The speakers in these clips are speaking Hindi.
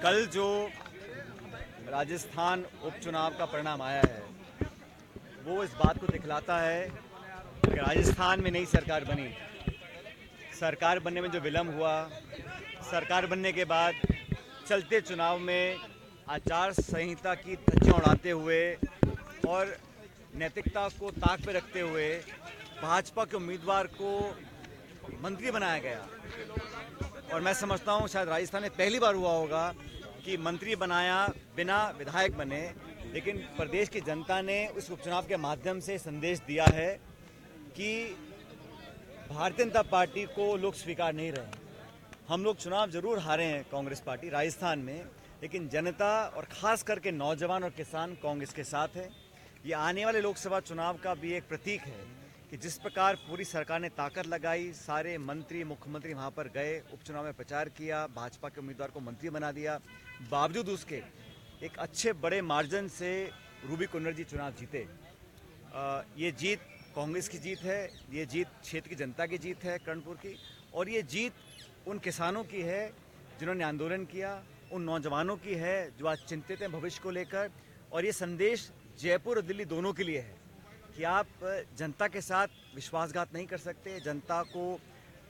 कल जो राजस्थान उपचुनाव का परिणाम आया है वो इस बात को दिखलाता है कि राजस्थान में नई सरकार बनी। सरकार बनने में जो विलम्ब हुआ, सरकार बनने के बाद चलते चुनाव में आचार संहिता की धज्जियां उड़ाते हुए और नैतिकता को ताक पे रखते हुए भाजपा के उम्मीदवार को मंत्री बनाया गया। और मैं समझता हूं शायद राजस्थान में पहली बार हुआ होगा कि मंत्री बनाया बिना विधायक बने, लेकिन प्रदेश की जनता ने उस उपचुनाव के माध्यम से संदेश दिया है कि भारतीय जनता पार्टी को लोग स्वीकार नहीं रहे। हम लोग चुनाव जरूर हारे हैं कांग्रेस पार्टी राजस्थान में, लेकिन जनता और खास करके नौजवान और किसान कांग्रेस के साथ है। ये आने वाले लोकसभा चुनाव का भी एक प्रतीक है कि जिस प्रकार पूरी सरकार ने ताकत लगाई, सारे मंत्री मुख्यमंत्री वहाँ पर गए, उपचुनाव में प्रचार किया, भाजपा के उम्मीदवार को मंत्री बना दिया, बावजूद उसके एक अच्छे बड़े मार्जिन से रूबी कुन्नर जी चुनाव जीते। ये जीत कांग्रेस की जीत है, ये जीत क्षेत्र की जनता की जीत है कर्णपुर की, और ये जीत उन किसानों की है जिन्होंने आंदोलन किया, उन नौजवानों की है जो आज चिंतित हैं भविष्य को लेकर। और ये संदेश जयपुर और दिल्ली दोनों के लिए है कि आप जनता के साथ विश्वासघात नहीं कर सकते, जनता को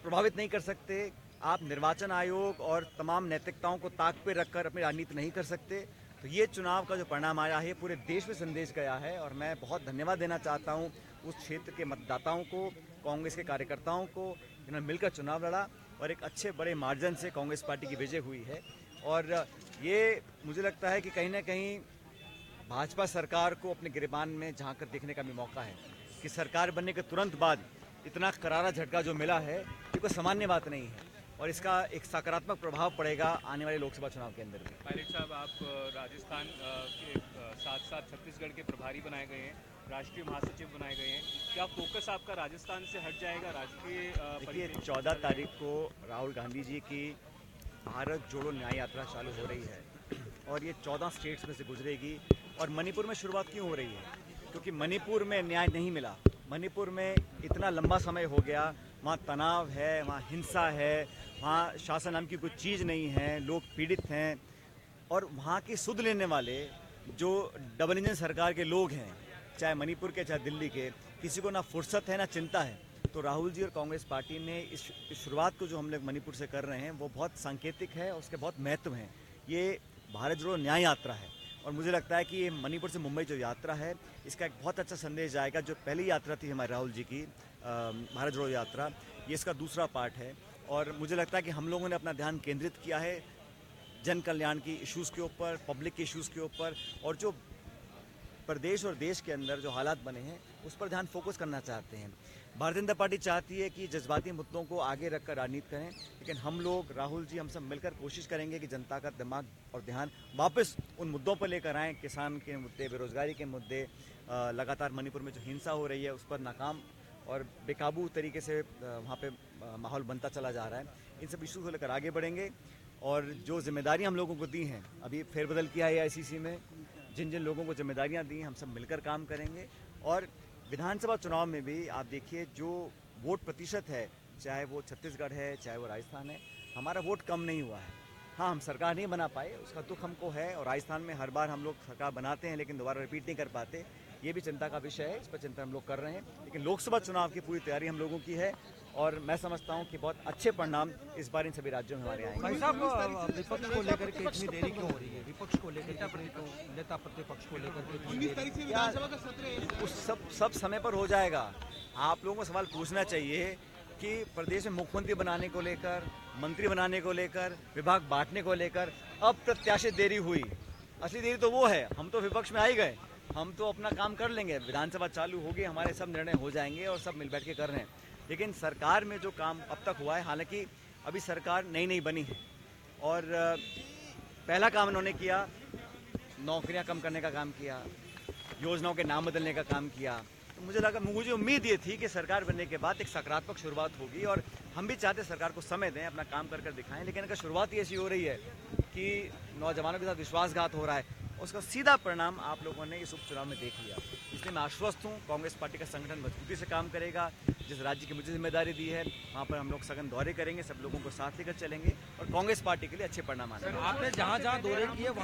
प्रभावित नहीं कर सकते, आप निर्वाचन आयोग और तमाम नैतिकताओं को ताक पे रखकर अपनी राजनीति नहीं कर सकते। तो ये चुनाव का जो परिणाम आया है पूरे देश में संदेश गया है, और मैं बहुत धन्यवाद देना चाहता हूँ उस क्षेत्र के मतदाताओं को, कांग्रेस के कार्यकर्ताओं को, जिन्होंने मिलकर चुनाव लड़ा और एक अच्छे बड़े मार्जिन से कांग्रेस पार्टी की विजय हुई है। और ये मुझे लगता है कि कहीं ना कहीं भाजपा सरकार को अपने गिरबान में झांक कर देखने का भी मौका है कि सरकार बनने के तुरंत बाद इतना करारा झटका जो मिला है ये कोई सामान्य बात नहीं है, और इसका एक सकारात्मक प्रभाव पड़ेगा आने वाले लोकसभा चुनाव के अंदर भी। पायलट साहब, आप राजस्थान के साथ साथ छत्तीसगढ़ के प्रभारी बनाए गए हैं, राष्ट्रीय महासचिव बनाए गए हैं। क्या फोकस आपका राजस्थान से हट जाएगा राष्ट्रीय? देखिए, 14 तारीख को राहुल गांधी जी की भारत जोड़ो न्याय यात्रा चालू हो रही है और ये 14 स्टेट्स में से गुजरेगी। और मणिपुर में शुरुआत क्यों हो रही है? क्योंकि मणिपुर में न्याय नहीं मिला। मणिपुर में इतना लंबा समय हो गया, वहाँ तनाव है, वहाँ हिंसा है, वहाँ शासन नाम की कोई चीज़ नहीं है, लोग पीड़ित हैं, और वहाँ की सुध लेने वाले जो डबल इंजन सरकार के लोग हैं, चाहे मणिपुर के चाहे दिल्ली के, किसी को ना फुर्सत है ना चिंता है। तो राहुल जी और कांग्रेस पार्टी ने इस शुरुआत को जो हम लोग मणिपुर से कर रहे हैं वो बहुत सांकेतिक है और उसके बहुत महत्व हैं। ये भारत जोड़ो न्याय यात्रा है, और मुझे लगता है कि ये मणिपुर से मुंबई जो यात्रा है इसका एक बहुत अच्छा संदेश जाएगा। जो पहली यात्रा थी हमारे राहुल जी की भारत जोड़ो यात्रा, ये इसका दूसरा पार्ट है, और मुझे लगता है कि हम लोगों ने अपना ध्यान केंद्रित किया है जन कल्याण की इश्यूज़ के ऊपर, पब्लिक के इश्यूज़ के ऊपर, और जो प्रदेश और देश के अंदर जो हालात बने हैं उस पर ध्यान फोकस करना चाहते हैं। भारतीय जनता पार्टी चाहती है कि जज्बाती मुद्दों को आगे रखकर राजनीति करें, लेकिन हम लोग, राहुल जी, हम सब मिलकर कोशिश करेंगे कि जनता का दिमाग और ध्यान वापस उन मुद्दों पर लेकर आएँ। किसान के मुद्दे, बेरोजगारी के मुद्दे, लगातार मणिपुर में जो हिंसा हो रही है उस पर नाकाम और बेकाबू तरीके से वहाँ पे माहौल बनता चला जा रहा है, इन सब इशू को लेकर आगे बढ़ेंगे। और जो जिम्मेदारियाँ हम लोगों को दी हैं, अभी फेरबदल किया है AICC में, जिन जिन लोगों को जिम्मेदारियां दी हैं हम सब मिलकर काम करेंगे। और विधानसभा चुनाव में भी आप देखिए जो वोट प्रतिशत है, चाहे वो छत्तीसगढ़ है चाहे वो राजस्थान है, हमारा वोट कम नहीं हुआ है। हाँ, हम सरकार नहीं बना पाए, उसका दुख हमको है, और राजस्थान में हर बार हम लोग सरकार बनाते हैं लेकिन दोबारा रिपीट नहीं कर पाते। ये भी चिंता का विषय है, इस पर चिंता हम लोग कर रहे हैं, लेकिन लोकसभा चुनाव की पूरी तैयारी हम लोगों की है, और मैं समझता हूं कि बहुत अच्छे परिणाम इस बार इन सभी राज्यों में हमारे आएंगे। भाई साहब, विपक्ष को लेकर के इतनी देरी क्यों हो रही है? विपक्ष को लेकर नेता प्रतिपक्ष को लेकर के उस सब समय पर हो जाएगा। आप लोगों को सवाल पूछना चाहिए कि प्रदेश में मुख्यमंत्री बनाने को लेकर, मंत्री बनाने को लेकर, विभाग बांटने को लेकर अप्रत्याशित देरी हुई। असली देरी तो वो है, हम तो विपक्ष में आ ही गए, हम तो अपना काम कर लेंगे, विधानसभा चालू होगी, हमारे सब निर्णय हो जाएंगे और सब मिल बैठ के कर रहे हैं। लेकिन सरकार में जो काम अब तक हुआ है, हालांकि अभी सरकार नई बनी है, और पहला काम उन्होंने किया, नौकरियां कम करने का काम किया, योजनाओं के नाम बदलने का काम किया। तो मुझे उम्मीद ये थी कि सरकार बनने के बाद एक सकारात्मक शुरुआत होगी, और हम भी चाहते सरकार को समय दें, अपना काम कर दिखाएं। लेकिन अगर शुरुआत ही ऐसी हो रही है कि नौजवानों के साथ विश्वासघात हो रहा है, उसका सीधा परिणाम आप लोगों ने इस उपचुनाव में देख लिया। इसलिए मैं आश्वस्त हूँ। कांग्रेस पार्टी का संगठन मजबूती से काम करेगा। जिस राज्य की मुझे जिम्मेदारी दी है वहाँ पर हम लोग सघन दौरे करेंगे, सब लोगों को साथ लेकर चलेंगे और कांग्रेस पार्टी के लिए अच्छे परिणाम आने आपने जहाँ जहाँ दौरे किए